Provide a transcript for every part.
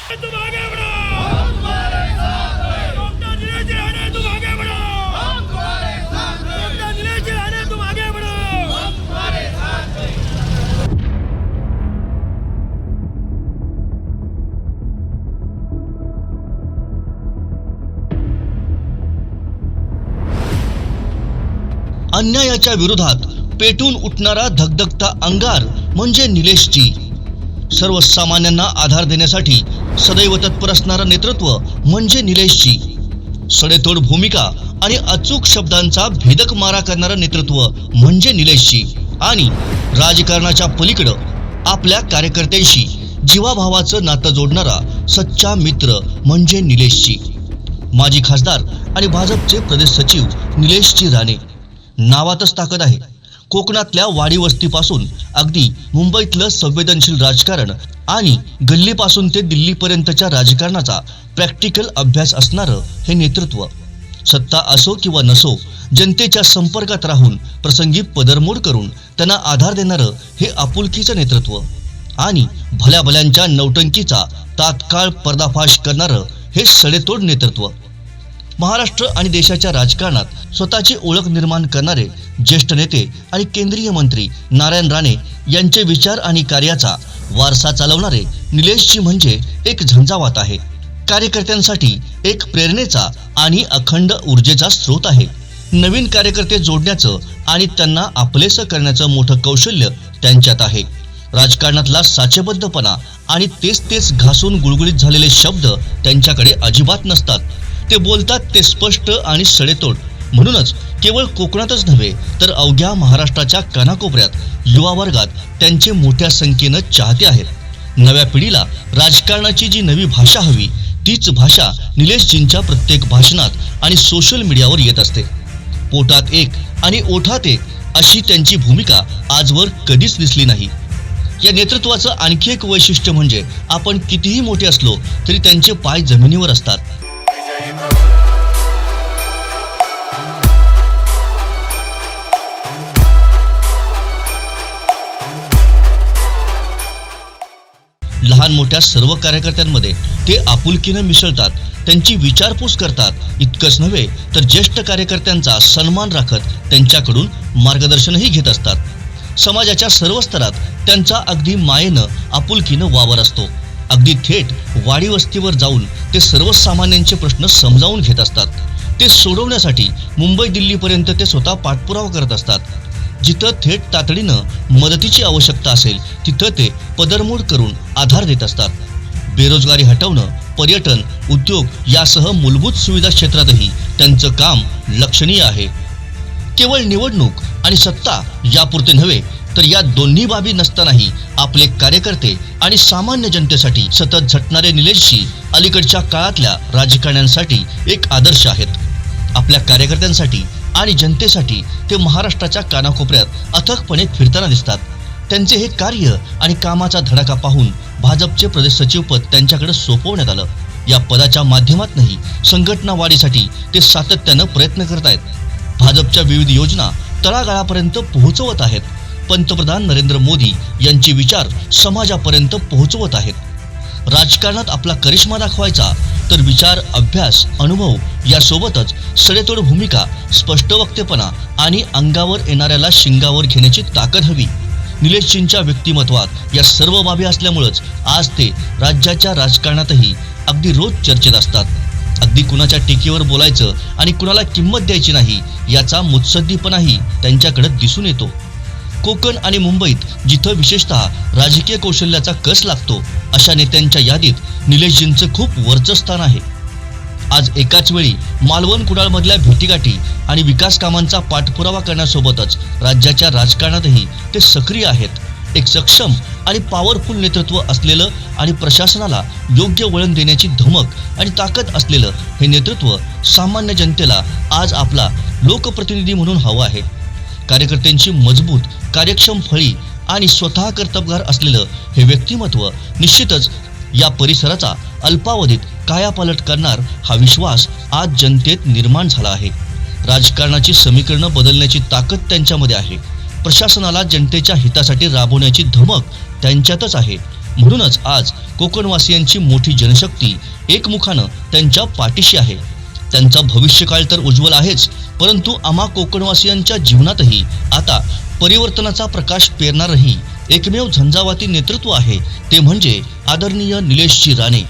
तुम आगे बढ़ो, हम तुम्हारे साथ हैं। डॉक्टर नीलेश जिलानी तुम आगे बढ़ो, हम तुम्हारे साथ हैं। डॉक्टर नीलेश जिलानी तुम आगे बढ़ो, हम तुम्हारे साथ हैं। अन्यायाच्या विरोधात पेटून उठणारा धगधगता अंगार म्हणजे निलेशजी. सर्वसामान्यांना आधार देण्यासाठी सदैव तत्पर असणारं नेतृत्व म्हणजे निलेशजी. सडेतोड भूमिका आणि अचूक शब्दांचा भेदक मारा करणारं नेतृत्व म्हणजे निलेशजी. आणि राजकारणाच्या पलीकडं आपल्या कार्यकर्त्यांशी जीवाभावाचं नातं जोडणारा सच्चा मित्र म्हणजे निलेशजी. माजी खासदार आणि भाजपचे प्रदेश सचिव निलेशजी राणे. नावातच ताकद आहे. कोकणातल्या वाडी वस्तीपासून अगदी मुंबईतलं संवेदनशील राजकारण आणि गल्लीपासून ते दिल्लीपर्यंतच्या राजकारणाचा प्रॅक्टिकल अभ्यास असणारं हे नेतृत्व. सत्ता असो किंवा नसो, जनतेच्या संपर्कात राहून प्रसंगी पदरमोड करून त्यांना आधार देणारं हे आपुलकीचं नेतृत्व. आणि भल्या भल्यांच्या नौटंकीचा तात्काळ पर्दाफाश करणारं हे सडेतोड नेतृत्व. महाराष्ट्र आणि देशाच्या राजकारणात स्वतःची ओळख निर्माण करणारे ज्येष्ठ नेते आणि केंद्रीय मंत्री नारायण राणे यांचे विचार आणि कार्याचा वारसा चालवणारे निलेशजी म्हणजे एक झंझावात आहे. कार्यकर्त्यांसाठी एक प्रेरणेचा आणि अखंड ऊर्जेचा स्रोत आहे. नवीन कार्यकर्ते जोडण्याचं आणि त्यांना आपलेसं करण्याचं मोठं कौशल्य त्यांच्यात आहे. राजकारणातला साचेबद्धपणा आणि तेच घासून गुळगुळीत झालेले शब्द त्यांच्याकडे अजिबात नसतात. ते बोलतात ते स्पष्ट आणि सडेतोड. म्हणूनच केवळ कोकणातच नव्हे तर अवघ्या महाराष्ट्राच्या कानाकोपऱ्यात युवा वर्गात त्यांचे मोठ्या संख्येनं चाहते आहेत. नव्या पिढीला राजकारणाची जी नवी भाषा हवी तीच भाषा निलेशजींच्या प्रत्येक भाषणात आणि सोशल मीडियावर येत असते. पोटात एक आणि ओठात एक अशी त्यांची भूमिका आजवर कधीच दिसली नाही. या नेतृत्वाचं आणखी एक वैशिष्ट्य म्हणजे आपण कितीही मोठे असलो तरी त्यांचे पाय जमिनीवर असतात. लहान मोठ्या सर्व कार्यकर्त्यांमध्ये ते आपुलकीनं मिसळतात. त्यांची विचारपूस करतात. इतकंच नव्हे तर ज्येष्ठ कार्यकर्त्यांचा सन्मान राखत त्यांच्याकडून मार्गदर्शनही घेत असतात. समाजाच्या सर्व स्तरात त्यांचा अगदी मायेनं आपुलकीनं वावर असतो. अगदी थेट वाडी वस्तीवर जाऊन ते सर्वसामान्यांचे प्रश्न समजावून घेत असतात. ते सोडवण्यासाठी मुंबई दिल्लीपर्यंत ते स्वतः पाठपुरावा करत असतात. जिथं थेट तातडीनं मदतीची आवश्यकता असेल तिथं ते पदरमोड करून आधार देत असतात. बेरोजगारी हटवणं, पर्यटन, उद्योग यासह मूलभूत सुविधा क्षेत्रातही त्यांचं काम लक्षणीय आहे. केवळ निवडणूक आणि सत्ता यापुरते नव्हे तर या दोन्ही बाबी नसतानाही आपले कार्यकर्ते आणि सामान्य जनतेसाठी सतत झटणारे निलेशजी अलीकडच्या काळातल्या राजकारण्यांसाठी एक आदर्श आहेत. आपल्या कार्यकर्त्यांसाठी आणि जनतेसाठी ते महाराष्ट्राच्या कानाकोपऱ्यात अथकपणे फिरताना दिसतात. त्यांचे हे कार्य आणि कामाचा धडाका पाहून भाजपचे प्रदेश सचिव पद त्यांच्याकडे सोपवण्यात आलं. या पदाच्या माध्यमातूनही संघटना वाढीसाठी ते सातत्यानं प्रयत्न करत आहेत. भाजपच्या विविध योजना तळागाळापर्यंत पोहोचवत आहेत. पंतप्रधान नरेंद्र मोदी यांचे विचार समाजापर्यंत पोहोचवत आहेत. राजकारणात आपला करिश्मा दाखवायचा तर विचार, अभ्यास, अनुभव यासोबतच सडेतोड भूमिका, स्पष्ट वक्तेपणा आणि अंगावर येणाऱ्याला शिंगावर घेण्याची ताकद हवी. निलेशजींच्या व्यक्तिमत्वात या सर्व बाबी असल्यामुळेच आज ते राज्याच्या राजकारणातही अगदी रोज चर्चेत असतात. अगदी कुणाच्या टीकेवर बोलायचं आणि कुणाला किंमत द्यायची नाही याचा मुत्सद्दीपणाही त्यांच्याकडे दिसून येतो. कोकण आणि मुंबईत जिथं विशेषतः राजकीय कौशल्याचा कस लागतो अशा नेत्यांच्या यादीत निलेशजींचं खूप वरचं स्थान आहे. आज एकाच वेळी मालवण कुडाळमधल्या भेटीगाठी आणि विकास कामांचा पाठपुरावा करण्यासोबतच राज्याच्या राजकारणातही ते सक्रिय आहेत. एक सक्षम आणि पॉवरफुल नेतृत्व असलेलं आणि प्रशासनाला योग्य वळण देण्याची धमक आणि ताकद असलेलं हे नेतृत्व सामान्य जनतेला आज आपला लोकप्रतिनिधी म्हणून हवं आहे. कार्यकर्त्यांची मजबूत, कार्यक्षम फळी आणि स्वतः कर्तबगार असलेलं हे व्यक्तिमत्व निश्चितच या परिसराचा अल्पावधीत कायापालट करणार हा विश्वास आज जनतेत निर्माण झाला आहे. राजकारणाची समीकरणं बदलण्याची ताकद त्यांच्यामध्ये आहे. प्रशासनाला जनतेच्या हितासाठी राबवण्याची धमक त्यांच्यातच आहे. म्हणूनच आज कोकणवासियांची मोठी जनशक्ती एकमुखानं त्यांच्या पाठीशी आहे. त्यांचा भविष्यकाळ तर उज्ज्वल आहेच, परंतु आम्हा कोकणवासियांच्या जीवनातही आता परिवर्तनाचा प्रकाश पेरणारही एकमेव झंझावाती नेतृत्व आहे, ते म्हणजे आदरणीय निलेशजी राणे.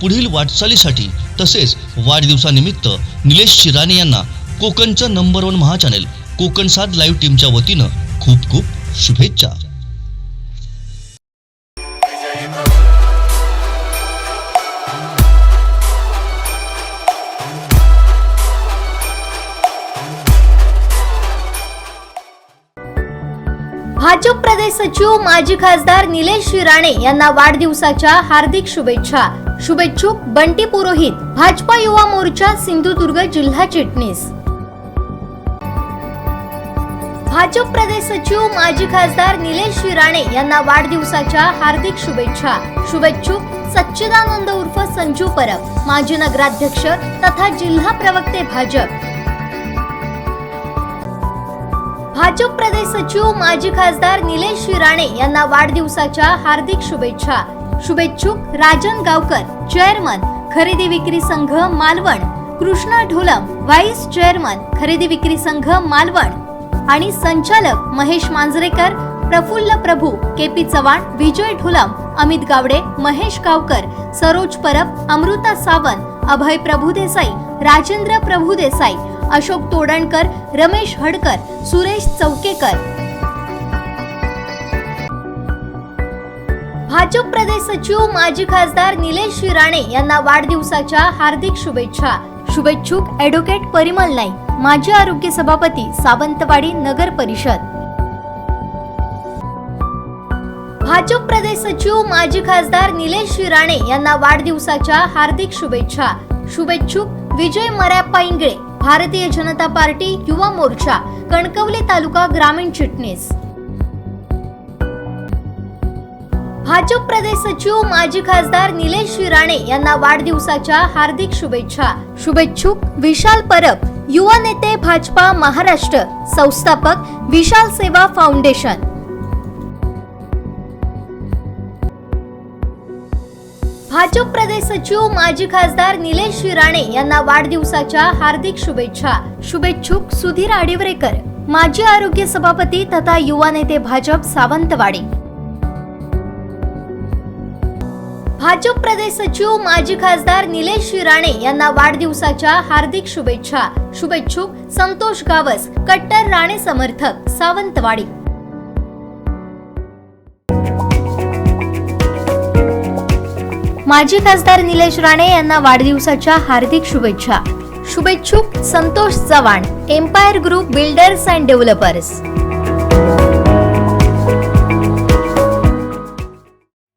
पुढील वाटचालीसाठी तसेच वाढदिवसानिमित्त निलेशजी राणे यांना कोकणचं नंबर 1 महाचॅनेल कोकणसाद लाईव्ह टीमच्या वतीनं खूप खूप शुभेच्छा. भाजप प्रदेश सचिव माजी खासदार निलेश राणे यांना वाढदिवसाच्या हार्दिक शुभेच्छा. शुभेच्छुक बंटी पुरोहित, भाजपा युवा मोर्चा सिंधुदुर्ग जिल्हा चिटणीस. भाजप प्रदेश सचिव माजी खासदार निलेश राणे यांना वाढदिवसाच्या हार्दिक शुभेच्छा. शुभेच्छुक सच्चिदानंद उर्फ संजू परब, माजी नगराध्यक्ष तथा जिल्हा प्रवक्ते भाजप. भाजप प्रदेश सचिव माजी खासदार निलेश राणे यांना वाढदिवसाच्या हार्दिक शुभेच्छा. शुभेच्छुक राजन गावकर, चेअरमन खरेदी विक्री संघ मालवण, कृष्णा ढोलम, व्हाईस चेअरमन खरेदी विक्री संघ मालवण आणि संचालक महेश मांजरेकर, प्रफुल्ल प्रभू, केपी चव्हाण, विजय ढोलम, अमित गावडे, महेश गावकर, सरोज परब, अमृता सावंत, अभय प्रभुदेसाई, राजेंद्र प्रभुदेसाई, अशोक तोडणकर, रमेश हडकर, सुरेश चौकेकर. भाजप प्रदेश सचिव माजी खासदार निलेश राणे यांना वाढदिवसाच्या हार्दिक शुभेच्छा. शुभेच्छुक ॲडव्होकेट परिमल नाईक, माजी आरोग्य सभापती, सावंतवाडी नगर परिषद. भाजप प्रदेश सचिव माजी खासदार निलेश राणे यांना वाढदिवसाच्या हार्दिक शुभेच्छा. शुभेच्छुक विजय मर्याप्पा इंगळे, भारतीय जनता पार्टी युवा मोर्चा कणकवली तालुका ग्रामीण चिटणीस. भाजप प्रदेश सचिव माजी खासदार निलेश राणे यांना वाढदिवसाच्या हार्दिक शुभेच्छा. शुभेच्छुक विशाल परब, युवा नेते भाजपा महाराष्ट्र, संस्थापक विशाल सेवा फाउंडेशन. भाजप प्रदेश सचिव माजी खासदार निलेश राणे यांना वाढदिवसाच्या हार्दिक शुभेच्छा. शुभेच्छुक सुधीर आडिवरेकर, माजी आरोग्य सभापती तथा युवा नेते भाजप सावंतवाडी. भाजप प्रदेश सचिव माजी खासदार निलेश राणे यांना वाढदिवसाच्या हार्दिक शुभेच्छा. शुभेच्छुक संतोष गावस, कट्टर राणे समर्थक, सावंतवाडी. माजी खासदार निलेश राणे यांना वाढदिवसाच्या हार्दिक शुभेच्छा. शुभेच्छुक Santosh Chavan, empire group builders and developers.